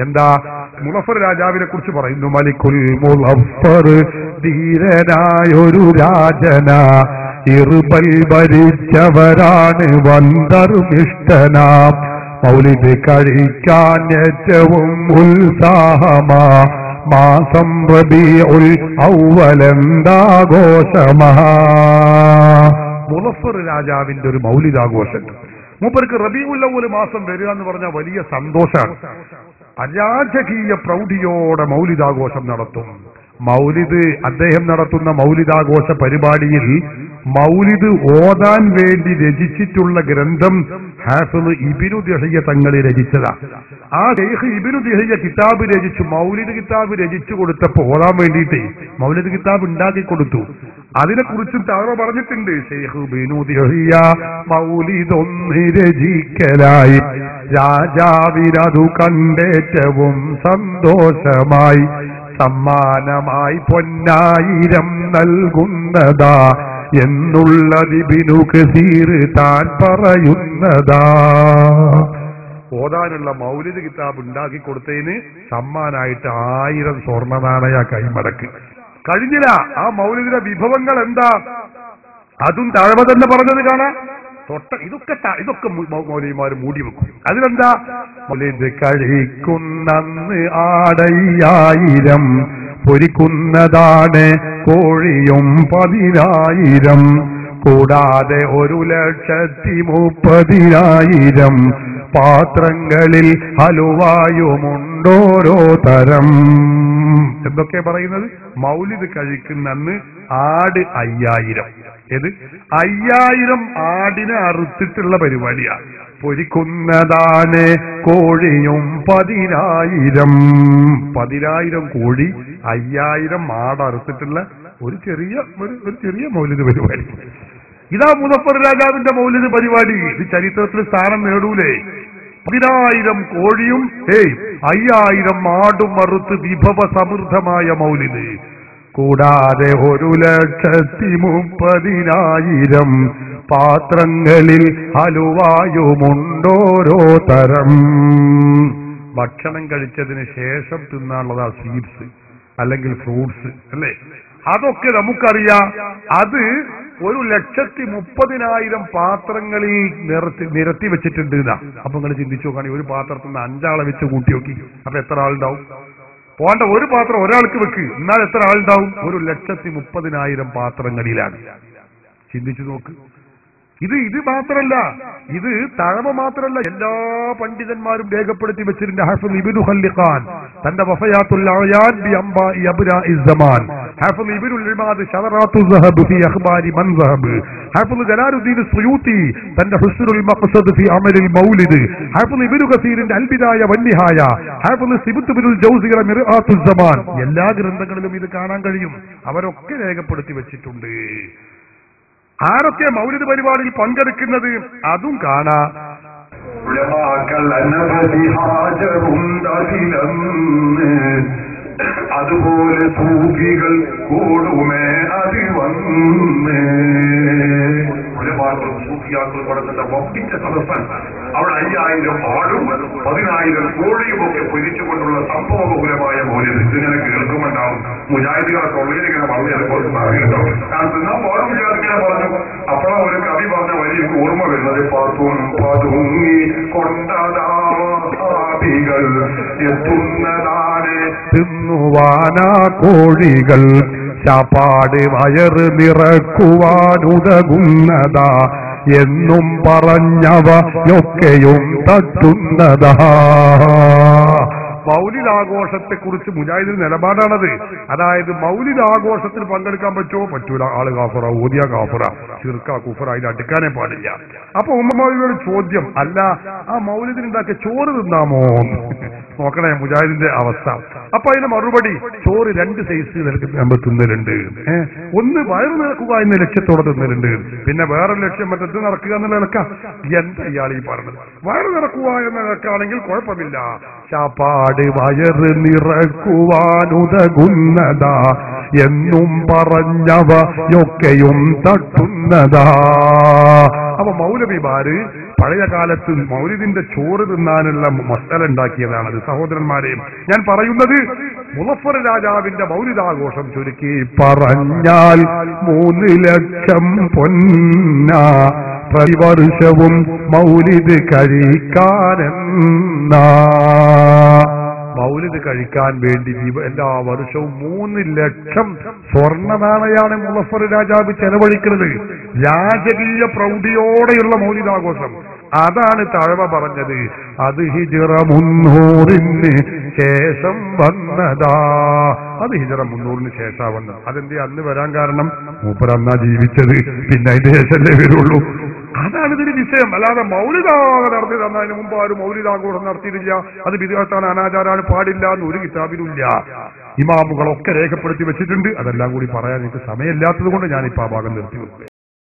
എന്താ? മുളഫർ രാജാവിനെ കുറിച്ച് പറയുന്നു, മലിക്കുൽ മുളഫർ ധീരനായൊരു രാജന, ഇർബൽ ഭരിച്ചവരാണ് വന്ദർമിഷ്ടനാം, മൗലിദ് കഴിക്കാൻ ഏറ്റവും ഉത്സാഹമാ, മാസം റബീഉൽ അവ്വലെന്താഘോഷമാ. മുളഫർ രാജാവിന്റെ ഒരു മൗലിദാഘോഷം. മൂപ്പർക്ക് റബീഉൽ അവ്വൽ മാസം വരിക എന്ന് പറഞ്ഞാൽ വലിയ സന്തോഷമാണ്. അരാജകീയ പ്രൗഢിയോടെ മൗലിദാഘോഷം നടത്തും. മൗലിദ് അദ്ദേഹം നടത്തുന്ന മൗലിദാഘോഷ പരിപാടിയിൽ മൗലിദ് ഓതാൻ വേണ്ടി രചിച്ചിട്ടുള്ള ഗ്രന്ഥം ഹാഫിള് ഇബ്നു ദിഹിയ തങ്ങൾ രചിച്ചതാ. ആ ശൈഖ് ഇബ്നു ദിഹിയ കിതാബ് രചിച്ചു, മൗലിദ് കിതാബ് രചിച്ചു കൊടുത്തപ്പോ ഓതാൻ വേണ്ടിയിട്ട് മൗലിദ് കിതാബ് ഉണ്ടാക്കി കൊടുത്തു. അതിനെക്കുറിച്ചും താഴെ പറഞ്ഞിട്ടുണ്ട്, ശൈഖ് ഇബ്നു ദിഹിയ മൗലിദൊന്ന് രചിക്കലായി, രാജാവിനതു കണ്ടേറ്റവും സന്തോഷമായി, സമ്മാനമായി പൊന്നായിരം നൽകുന്നതാ എന്നുള്ളത് ഇബ്നു കസീർ താൻ പറയുന്നതാ. ഓതാനുള്ള മൗലിദ് കിതാബ് ഉണ്ടാക്കി കൊടുത്തതിന് സമ്മാനായിട്ട് 1000 സ്വർണ്ണ നാണയ കൈമടക്ക്. കഴിഞ്ഞില്ല. ആ മൗലിദിന്റെ വിഭവങ്ങൾ എന്താ? അതും താഴ്മ തന്നെ പറഞ്ഞത് കാണാം. ഇതൊക്കെ മൗലവിമാര് മൂടി വെക്കും. അതിലെന്താ? മൗലിദ് കഴിക്കുന്നന്ന് ആടയ്യായിരം, പൊരിക്കുന്നതാണ് കോഴിയും 10,000, കൂടാതെ 1,30,000 പാത്രങ്ങളിൽ ഹലുവായുമുണ്ടോരോ തരം. എന്തൊക്കെ പറയുന്നത്? മൗലിദ് കഴിക്കുന്നന്ന് ആട് 5000. ഏത്? 5000 ആടിനെ അറുത്തിട്ടുള്ള പരിപാടിയാണ്. പൊരിക്കുന്നതാണ് കോഴിയും 10,000. 10,000 കോഴി, 5000 ആട് അറുത്തിട്ടുള്ള ഒരു ചെറിയ മൗലിദ് പരിപാടി. ഇതാ മുസഫർ രാജാവിന്റെ മൗലിദ് പരിപാടി. ഇത് ചരിത്രത്തിൽ സ്ഥാനം നേടൂലേ? 10,000 കോഴിയും 5000 ആടും അറുത്ത് വിഭവ സമൃദ്ധമായ മൗലിദ്. കൂടാതെ 1,30,000 പാത്രങ്ങളിൽ ഹലുവായുമുണ്ടോരോ തരം. ഭക്ഷണം കഴിച്ചതിന് ശേഷം തിന്നാനുള്ളതാ സ്വീറ്റ്സ് അല്ലെങ്കിൽ ഫ്രൂട്ട്സ് അല്ലേ? അതൊക്കെ നമുക്കറിയാം. അത് 1,30,000 പാത്രങ്ങളിൽ നിരത്തി വെച്ചിട്ടുണ്ട്. അപ്പൊ നിങ്ങൾ ചിന്തിച്ചു നോക്കുകയാണെങ്കിൽ ഒരു പാത്രത്തിൽ നിന്ന് 5 ആളെ വെച്ച് കൂട്ടി നോക്കി, അപ്പൊ എത്ര ആളുണ്ടാവും? പോണ്ട, ഒരു പാത്രം ഒരാൾക്ക് വെക്ക്, എന്നാൽ എത്ര ആളുണ്ടാവും? 1,30,000 പാത്രങ്ങളിലാണ്. ചിന്തിച്ചു നോക്ക്. ഇത് മാത്രല്ല, ഇത് തഴമ മാത്രല്ല, എല്ലാ പണ്ഡിതന്മാരും രേഖപ്പെടുത്തി വെച്ചിട്ടുണ്ട്. ഹാഫിള് ഇബ്നു ഖല്ലിഖാൻ തന്റെ വഫയാത്തുൽ അയാൻ ബി അംബാഇ അബ്നാഇസ് സമാൻ, ഹാഫിള് ഇബ്നുൽ ഇമാദ് ശദറാത്തുൽ ദഹബ് ഫി അഖ്ബാരി മൻ ദഹബ്, ഹാഫിള് ജലാലുദ്ദീൻ സുയൂത്തി തന്റെ ഹുസ്നുൽ മഖ്സദ് ഫി അമലിൽ മൗലിദ്, ഹാഫിള് ഇബ്നു കസീറിന്റെ അൽ ബിദായ വന്നിഹായ, ഹാഫിള് സിബ്ത് ഇബ്നുൽ ജൗസിയുടെ മിർആത്തുൽ സമാൻ, എല്ലാ ഗ്രന്ഥങ്ങളിലും ഇത് കാണാൻ കഴിയും. അവരൊക്കെ രേഖപ്പെടുത്തി വെച്ചിട്ടുണ്ട്. ആരൊക്കെ മൗലിദ് പരിപാടിയിൽ പങ്കെടുക്കുന്നത് അതും കാണാം. അതുപോലെ സൂഫികൾ കൂടുമേ അത് വന്ന് ഒരുപാട് സൂഫിയാക്കൾ നടത്തുന്ന വമ്പിച്ച സദസ്സൻ. അവിടെ 5000 ആടും 10,000 കോഴിയും ഒക്കെ പൊരിച്ചുകൊണ്ടുള്ള സംഭവബഹുലമായ മൗലിദ്. ഇതിങ്ങനെ കേൾക്കുമുണ്ടാവും. മുജാഹിദുകളെ തൊള്ളിയിലിങ്ങനെ പറഞ്ഞു അതുപോലെ പറയുന്നുണ്ടാവും. ഞാൻ തിന്നാൻ പോലും മുജാഹിദിങ്ങനെ പറഞ്ഞു. അപ്പോഴാ ഒരു കവി പറഞ്ഞ വലിയ ഓർമ്മ വരുന്നത്, പതുങ്ങി കൊണ്ടതാവികൾ എത്തുന്നതാണ് തിന്നുവാനാ കോഴികൾ, ചാപ്പാട് വയറ് നിറക്കുവാനുതകുന്നതാ എന്നും പറഞ്ഞവയൊക്കെയും തട്ടുന്നതാ. മൗലിദാഘോഷത്തെ കുറിച്ച് മുജാഹിദിന്റെ നിലപാടാണത്. അതായത് മൗലിദാഘോഷത്തിൽ പങ്കെടുക്കാൻ പറ്റുമോ? പറ്റൂല. ആള് കാഫറ, ഓതിയ കാഫറ, ശിർക്ക, കുഫറ, അതിന് അടുക്കാനേ പാടില്ല. അപ്പൊ ഉമ്മമാരുടെ ചോദ്യം, അല്ല ആ മൗലിദിനുണ്ടാക്കിയ ചോറ് തിന്നാമോ? നോക്കണേ മുജാഹിദിന്റെ അവസ്ഥ. അപ്പൊ അതിന് മറുപടി, ചോറ് 2 സൈസ് നമ്മൾ തിന്നലുണ്ട്. ഒന്ന് വയറ് നിറക്കുക എന്ന ലക്ഷ്യത്തോടെ തിന്നലുണ്ട്, പിന്നെ വേറൊരു ലക്ഷ്യം മറ്റത് നിറക്കുക എന്നുള്ള നിലക്ക. എന്താ ഇയാൾ ഈ പറഞ്ഞത്? വയറ് നിറക്കുക എന്ന നിലക്കാണെങ്കിൽ കുഴപ്പമില്ല. ചാപ്പാട് വയറ് നിറക്കുവാനുതകുന്നതാ എന്നും പറഞ്ഞവയൊക്കെയും തട്ടുന്നതാ. അപ്പൊ മൗലവിമാര് പഴയ കാലത്ത് മൗലിദിന്റെ ചോറ് തിന്നാനുള്ള മസാല ഉണ്ടാക്കിയതാണത്. സഹോദരന്മാരെയും ഞാൻ പറയുന്നത്, മുളഫർ രാജാവിന്റെ മൗലിദാഘോഷം ചുരുക്കി പറഞ്ഞാൽ 3 ലക്ഷം പൊന്ന പ്രതിവർഷവും മൗലിദ് കഴിക്കാനെന്നാ. മൗലിദ് കഴിക്കാൻ വേണ്ടി എല്ലാ വർഷവും 3 ലക്ഷം സ്വർണ്ണ നാണയാണ് മുളഫർ രാജാവ് ചെലവഴിക്കുന്നത്. രാജകീയ പ്രൗഢിയോടെയുള്ള മൗലിദാഘോഷം. അതാണ് തഴവ പറഞ്ഞത്, അത് ഹിജ്റ 300 ശേഷം വന്നതാ. അത് ഹിജ്റ 300 ശേഷം വന്നത്. അതെന്തേ അന്ന് വരാൻ കാരണം? മൂപ്പർ അന്നാ ജീവിച്ചത്, പിന്നെ അതിന്റെ ശേഷമല്ലേ വരുള്ളൂ. അതാണ് ഇതിന് വിഷയം. അല്ലാതെ മൗലിദാഘോഷം നടത്തി തന്നതിന് മുമ്പ് ആരും മൗലിദാഘോഷം നടത്തിയിട്ടില്ല, അത് ബിദ്അത്താണ്, അനാചാരാണ്, പാടില്ല എന്ന് ഒരു കിതാബിലുമില്ല. ഇമാമുകളൊക്കെ രേഖപ്പെടുത്തി വെച്ചിട്ടുണ്ട്. അതെല്ലാം കൂടി പറയാൻ എനിക്ക് സമയമില്ലാത്തത് കൊണ്ട് ഞാനിപ്പോ ആ ഭാഗം നിർത്തി വെക്കുക.